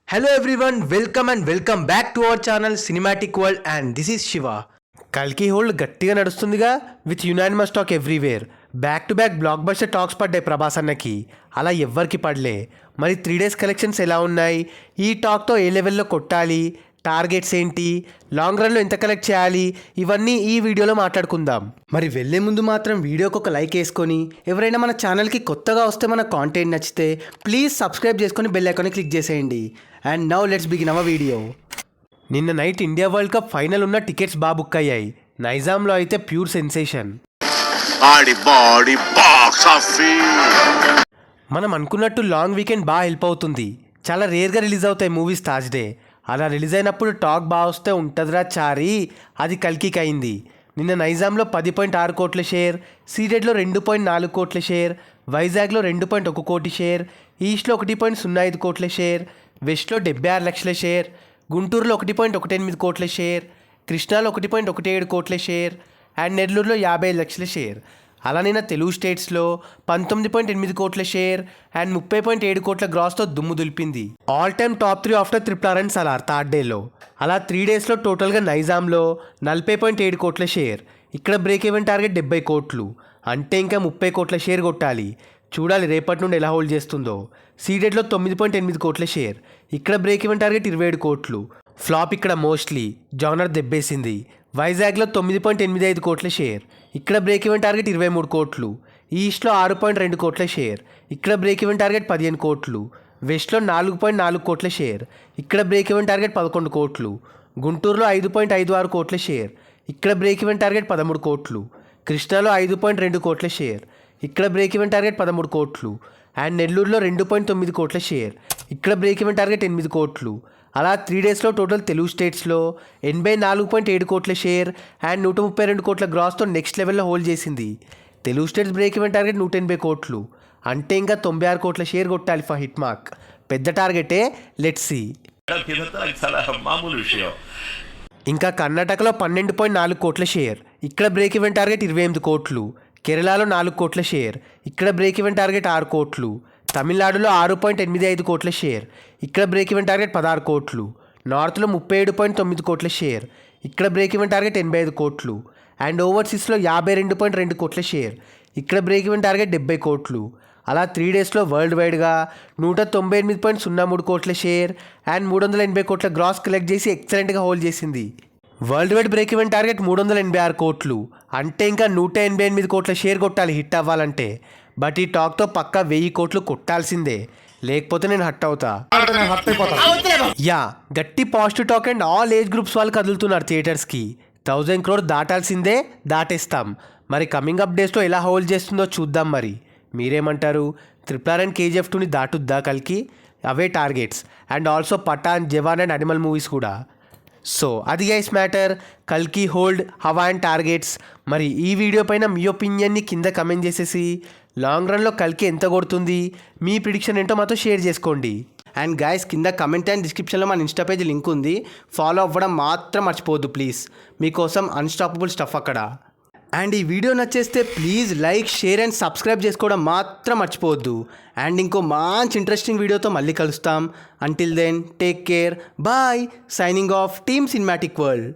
Hello everyone, welcome back to our channel Cinematic World and this is Shiva. కల్కి hold గట్టిగా నడుస్తుందిగా with unanimous talk everywhere. Back to back blockbuster talks పడ్డాయి ప్రభాస్ అన్నకి, అలా ఎవ్వరికి పడలే. మరి 3 days కలెక్షన్స్ ఎలా ఉన్నాయి, ఈ టాక్తో ఏ లెవెల్లో కొట్టాలి, టార్గెట్స్ ఏంటి, లాంగ్ రన్లో ఎంత కలెక్ట్ చేయాలి, ఇవన్నీ ఈ వీడియోలో మాట్లాడుకుందాం. మరి వెళ్ళే ముందు మాత్రం వీడియోకి ఒక లైక్ వేసుకొని, ఎవరైనా మన ఛానల్కి కొత్తగా వస్తే మన కాంటెంట్ నచ్చితే ప్లీజ్ సబ్స్క్రైబ్ చేసుకొని బెల్ ఐకాన్ని క్లిక్ చేసేయండి. And now let's begin our video. నిన్న night India world cup final ఉన్న టికెట్స్ బాగా బుక్ అయ్యాయి. నైజాంలో అయితే ప్యూర్ సెన్సేషన్. మనం అనుకున్నట్టు లాంగ్ వీకెండ్ బాగా హెల్ప్ అవుతుంది. చాలా రేర్గా రిలీజ్ అవుతాయి మూవీస్ థర్స్డే. అలా రిలీజ్ అయినప్పుడు టాక్ బాగా వస్తే ఉంటుందిరా చారీ, అది కల్కికి అయింది. నిన్న నైజాంలో 10.6 కోట్ల షేర్, సీడెడ్లో 2.4 కోట్ల షేర్, వైజాగ్లో 2.1 కోటి షేర్, ఈస్ట్లో 1.05 కోట్ల షేర్, వెస్ట్లో 76 లక్షల షేర్, గుంటూరులో 1.18 కోట్ల షేర్, కృష్ణాలో 1.17 కోట్ల షేర్ అండ్ నెల్లూరులో 55 లక్షల షేర్. అలా నిన్న తెలుగు స్టేట్స్లో 19.8 కోట్ల షేర్ అండ్ 30.7 కోట్ల గ్రాస్తో దుమ్ము దులిపింది. All time top 3 after RRR and Salaar third డేలో. అలా 3 daysలో టోటల్గా నైజాంలో 40.7 కోట్ల షేర్. ఇక్కడ బ్రేక్ ఈవెన్ టార్గెట్ 70 కోట్లు, అంటే ఇంకా 30 కోట్ల షేర్ కొట్టాలి. చూడాలి రేపటి నుండి ఎలా హోల్డ్ చేస్తుందో. సీడెడ్లో 9.8 కోట్ల షేర్. ఇక్కడ బ్రేక్ ఈవెన్ టార్గెట్ 27 కోట్లు. ఫ్లాప్ ఇక్కడ మోస్ట్లీ జానర్ దెబ్బేసింది. వైజాగ్లో 9.85 కోట్ల షేర్. ఇక్కడ బ్రేక్ ఈవెన్ టార్గెట్ 23 కోట్లు. ఈస్ట్లో 6.2 కోట్ల షేర్. ఇక్కడ బ్రేక్ ఈవెన్ టార్గెట్ 15 కోట్లు. వెస్ట్లో 4.4 కోట్ల షేర్. ఇక్కడ బ్రేక్ ఈవెన్ టార్గెట్ 11 కోట్లు. గుంటూరులో 5.56 కోట్ల షేర్. ఇక్కడ బ్రేక్ ఈవెన్ టార్గెట్ 13 కోట్లు. కృష్ణాలో 5.2 కోట్ల షేర్. ఇక్కడ బ్రేక్ ఈవెన్ టార్గెట్ 13 కోట్లు. అండ్ నెల్లూరులో 2.9 కోట్ల షేర్. ఇక్కడ బ్రేక్ ఈవెన్ టార్గెట్ 8 కోట్లు. అలా 3 daysలో టోటల్ తెలుగు స్టేట్స్లో 84.7 కోట్ల షేర్ అండ్ 132 కోట్ల గ్రాస్తో నెక్స్ట్ లెవెల్లో హోల్డ్ చేసింది. Telugu states break even target 180 కోట్లు, అంటే ఇంకా 96 కోట్ల షేర్ కొట్టాలి ఫర్ హిట్ మార్క్. పెద్ద టార్గెటే, లెట్స్ సీ. ఇంకా కర్ణాటకలో 12.4 కోట్ల షేర్. ఇక్కడ బ్రేక్ ఈవెన్ టార్గెట్ 28 కోట్లు. కేరళలో 4 కోట్ల షేర్. ఇక్కడ బ్రేక్ ఈవెన్ టార్గెట్ 6 కోట్లు. తమిళనాడులో 6.85 కోట్ల షేర్. ఇక్కడ బ్రేక్ ఈవెన్ టార్గెట్ 16 కోట్లు. నార్త్లో 37.9 కోట్ల షేర్. ఇక్కడ బ్రేక్ ఈవెన్ టార్గెట్ 85 కోట్లు. అండ్ ఓవర్సీస్లో 52.2 కోట్ల షేర్. ఇక్కడ బ్రేక్ ఈవెన్ టార్గెట్ 70 కోట్లు. అలా 3 daysలో వరల్డ్ వైడ్గా 198.03 కోట్ల షేర్ అండ్ 380 కోట్ల గ్రాస్ కలెక్ట్ చేసి ఎక్సలెంట్గా హోల్డ్ చేసింది. World wide break even target 386 కోట్లు, అంటే ఇంకా 188 కోట్ల షేర్ కొట్టాలి హిట్ అవ్వాలంటే. బట్ ఈ టాక్తో పక్కా 1000 కోట్లు కొట్టాల్సిందే, లేకపోతే నేను హట్ అవుతా. యా, గట్టి positive talk and all age groups వాళ్ళు కదులుతున్నారు థియేటర్స్కి. 1000 crore దాటాల్సిందే, దాటేస్తాం. మరి కమింగ్ అప్ డేస్లో ఎలా హోల్డ్ చేస్తుందో చూద్దాం. మరి మీరేమంటారు? RRR అండ్ KGF 2ని దాటుద్దా కల్కి? అవే targets. And also Pathaan, Jawan and Animal movies కూడా. సో అది గైస్ మ్యాటర్, కల్కి హోల్డ్, హవా అండ్ టార్గెట్స్. మరి ఈ వీడియో పైన మీ ఒపీనియన్ని కింద కమెంట్ చేసేసి లాంగ్ రన్లో కల్కి ఎంత కొడుతుంది, మీ ప్రిడిక్షన్ ఏంటో మాతో షేర్ చేసుకోండి. అండ్ గైస్ కింద కమెంట్ అండ్ డిస్క్రిప్షన్లో మన ఇన్స్టా పేజ్ లింక్ ఉంది, ఫాలో అవ్వడం మాత్రం మర్చిపోవద్దు ప్లీజ్. మీకోసం అన్స్టాపబుల్ స్టఫ్ అక్కడ. అండ్ ఈ వీడియో నచ్చేస్తే please like, share and subscribe చేసుకోవడం మాత్రం మర్చిపోవద్దు. అండ్ ఇంకో మంచి ఇంట్రెస్టింగ్ వీడియోతో మళ్ళీ కలుస్తాం. Until then take care, bye. Signing off team cinematic world.